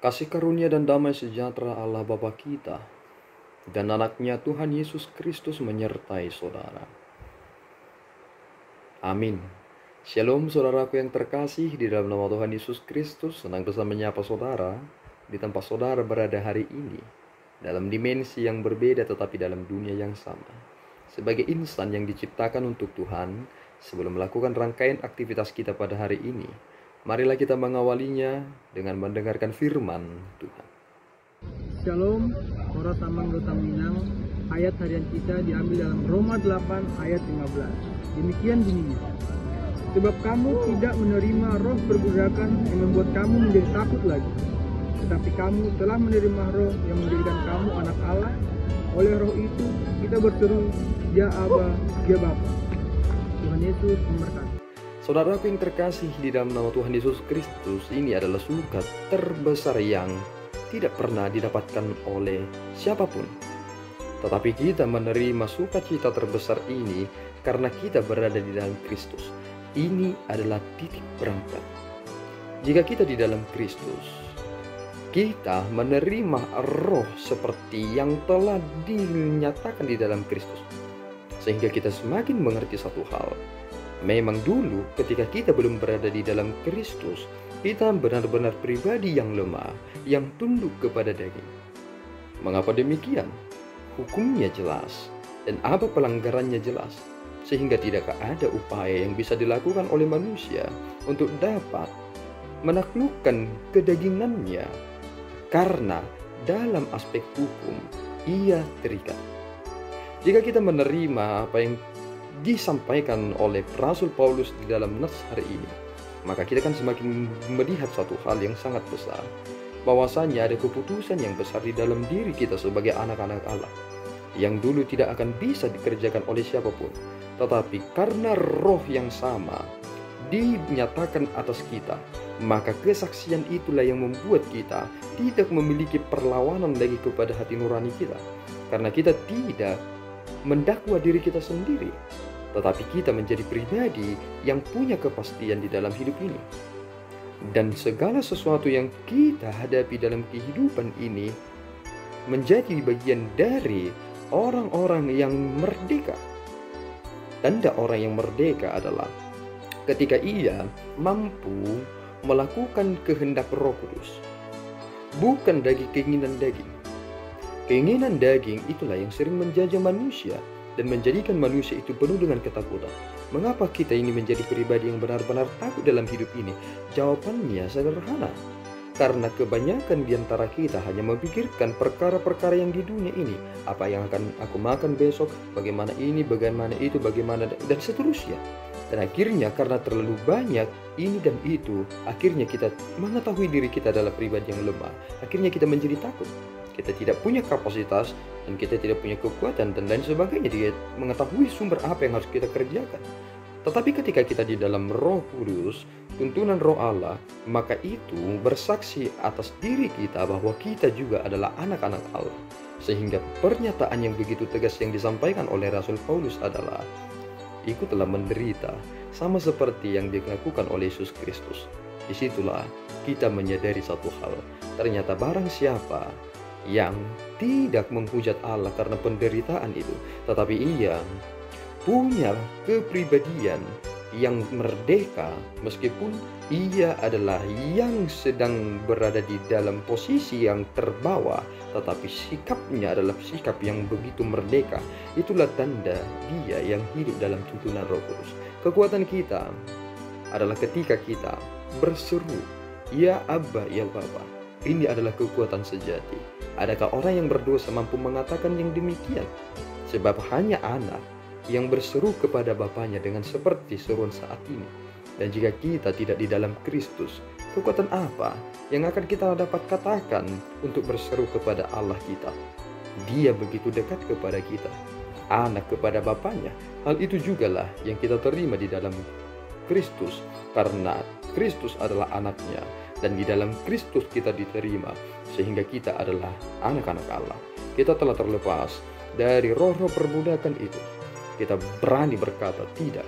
Kasih karunia dan damai sejahtera Allah Bapa kita dan anaknya Tuhan Yesus Kristus menyertai saudara. Amin. Shalom saudaraku yang terkasih di dalam nama Tuhan Yesus Kristus. Senang bisa menyapa saudara di tempat saudara berada hari ini, dalam dimensi yang berbeda tetapi dalam dunia yang sama. Sebagai insan yang diciptakan untuk Tuhan, sebelum melakukan rangkaian aktivitas kita pada hari ini, marilah kita mengawalinya dengan mendengarkan firman Tuhan. Shalom, Ora Tamang Dota Minang. Ayat harian kita diambil dalam Roma 8 ayat 15. Demikian bunyinya. Sebab kamu tidak menerima roh perbudakan yang membuat kamu menjadi takut lagi, tetapi kamu telah menerima roh yang menjadikan kamu anak Allah. Oleh roh itu kita berseru, Ya Aba, Ya Bapa. Tuhan Yesus memberkati. Saudaraku yang terkasih di dalam nama Tuhan Yesus Kristus, ini adalah sukat terbesar yang tidak pernah didapatkan oleh siapapun. Tetapi kita menerima sukacita terbesar ini karena kita berada di dalam Kristus. Ini adalah titik berangkat. Jika kita di dalam Kristus, kita menerima roh seperti yang telah dinyatakan di dalam Kristus, sehingga kita semakin mengerti satu hal. Memang dulu ketika kita belum berada di dalam Kristus, kita benar-benar pribadi yang lemah, yang tunduk kepada daging. Mengapa demikian? Hukumnya jelas, dan apa pelanggarannya jelas, sehingga tidak ada upaya yang bisa dilakukan oleh manusia untuk dapat menaklukkan kedagingannya, karena dalam aspek hukum ia terikat. Jika kita menerima apa yang disampaikan oleh Rasul Paulus di dalam nas hari ini, maka kita kan semakin melihat satu hal yang sangat besar, bahwasanya ada keputusan yang besar di dalam diri kita sebagai anak-anak Allah, yang dulu tidak akan bisa dikerjakan oleh siapapun, tetapi karena roh yang sama dinyatakan atas kita, maka kesaksian itulah yang membuat kita tidak memiliki perlawanan lagi kepada hati nurani kita, karena kita tidak mendakwa diri kita sendiri, tetapi kita menjadi pribadi yang punya kepastian di dalam hidup ini. Dan segala sesuatu yang kita hadapi dalam kehidupan ini menjadi bagian dari orang-orang yang merdeka. Tanda orang yang merdeka adalah ketika ia mampu melakukan kehendak Roh Kudus, bukan dari keinginan daging. Keinginan daging itulah yang sering menjajah manusia dan menjadikan manusia itu penuh dengan ketakutan. Mengapa kita ini menjadi pribadi yang benar-benar takut dalam hidup ini? Jawabannya sederhana. Karena kebanyakan di antara kita hanya memikirkan perkara-perkara yang di dunia ini. Apa yang akan aku makan besok, bagaimana ini, bagaimana itu, bagaimana, dan seterusnya. Dan akhirnya karena terlalu banyak ini dan itu, akhirnya kita mengetahui diri kita adalah pribadi yang lemah. Akhirnya kita menjadi takut. Kita tidak punya kapasitas dan kita tidak punya kekuatan dan lain sebagainya. Dia mengetahui sumber apa yang harus kita kerjakan. Tetapi ketika kita di dalam Roh Kudus, tuntunan Roh Allah, maka itu bersaksi atas diri kita bahwa kita juga adalah anak-anak Allah. Sehingga pernyataan yang begitu tegas yang disampaikan oleh Rasul Paulus adalah, ikutlah menderita sama seperti yang dilakukan oleh Yesus Kristus. Disitulah kita menyadari satu hal, ternyata barang siapa yang tidak menghujat Allah karena penderitaan itu, tetapi ia punya kepribadian yang merdeka, meskipun ia adalah yang sedang berada di dalam posisi yang terbawa, tetapi sikapnya adalah sikap yang begitu merdeka. Itulah tanda dia yang hidup dalam tuntunan Roh Kudus. Kekuatan kita adalah ketika kita berseru, Ya Abba, Ya Bapa. Ini adalah kekuatan sejati. Adakah orang yang berdosa mampu mengatakan yang demikian? Sebab hanya anak yang berseru kepada Bapaknya dengan seperti seruan saat ini. Dan jika kita tidak di dalam Kristus, kekuatan apa yang akan kita dapat katakan untuk berseru kepada Allah kita? Dia begitu dekat kepada kita, anak kepada Bapaknya. Hal itu jugalah yang kita terima di dalam Kristus, karena Kristus adalah anaknya, dan di dalam Kristus kita diterima, sehingga kita adalah anak-anak Allah. Kita telah terlepas dari roh-roh perbudakan itu. Kita berani berkata tidak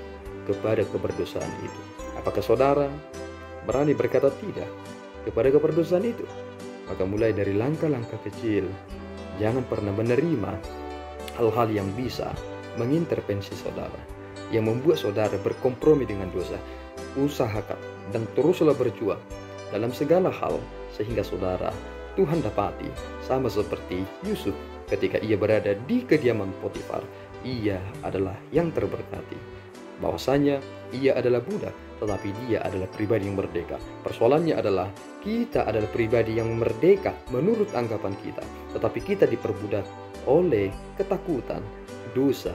kepada keberdosaan itu. Apakah saudara berani berkata tidak kepada keberdosaan itu? Maka mulai dari langkah-langkah kecil, jangan pernah menerima hal-hal yang bisa mengintervensi saudara, yang membuat saudara berkompromi dengan dosa. Usahakan dan teruslah berjuang dalam segala hal, sehingga saudara Tuhan dapati sama seperti Yusuf ketika ia berada di kediaman Potifar. Ia adalah yang terberkati. Bahwasanya ia adalah budak, tetapi dia adalah pribadi yang merdeka. Persoalannya adalah kita adalah pribadi yang merdeka menurut anggapan kita, tetapi kita diperbudak oleh ketakutan, dosa,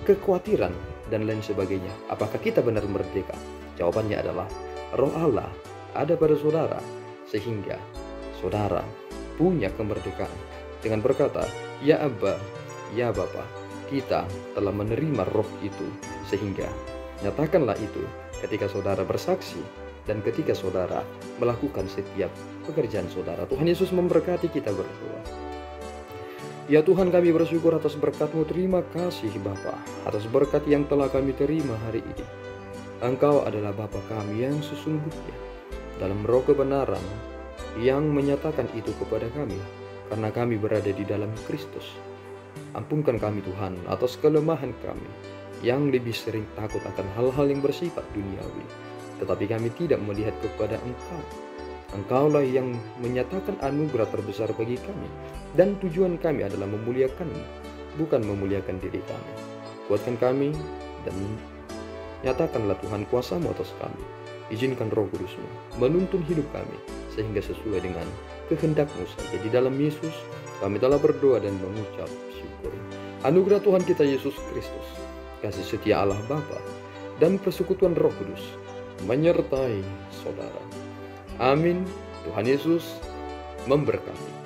kekhawatiran, dan lain sebagainya. Apakah kita benar merdeka? Jawabannya adalah Roh Allah ada pada saudara, sehingga saudara punya kemerdekaan dengan berkata, "Ya Abba, ya Bapa, kita telah menerima roh itu." Sehingga nyatakanlah itu ketika saudara bersaksi dan ketika saudara melakukan setiap pekerjaan saudara. Tuhan Yesus memberkati kita berdua. Ya Tuhan, kami bersyukur atas berkat-Mu. Terima kasih Bapa atas berkat yang telah kami terima hari ini. Engkau adalah Bapa kami yang sesungguhnya dalam roh kebenaran yang menyatakan itu kepada kami, karena kami berada di dalam Kristus. Ampunkan kami Tuhan atas kelemahan kami yang lebih sering takut akan hal-hal yang bersifat duniawi, tetapi kami tidak melihat kepada Engkau. Engkaulah yang menyatakan anugerah terbesar bagi kami, dan tujuan kami adalah memuliakan-Mu, bukan memuliakan diri kami. Kuatkan kami dan nyatakanlah Tuhan kuasa-Mu atas kami. Izinkan Roh Kudus-Mu menuntun hidup kami sehingga sesuai dengan kehendak-Mu saja. Di dalam Yesus kami telah berdoa dan mengucap syukur. Anugerah Tuhan kita Yesus Kristus, kasih setia Allah Bapa, dan persekutuan Roh Kudus menyertai saudara. Amin. Tuhan Yesus memberkati.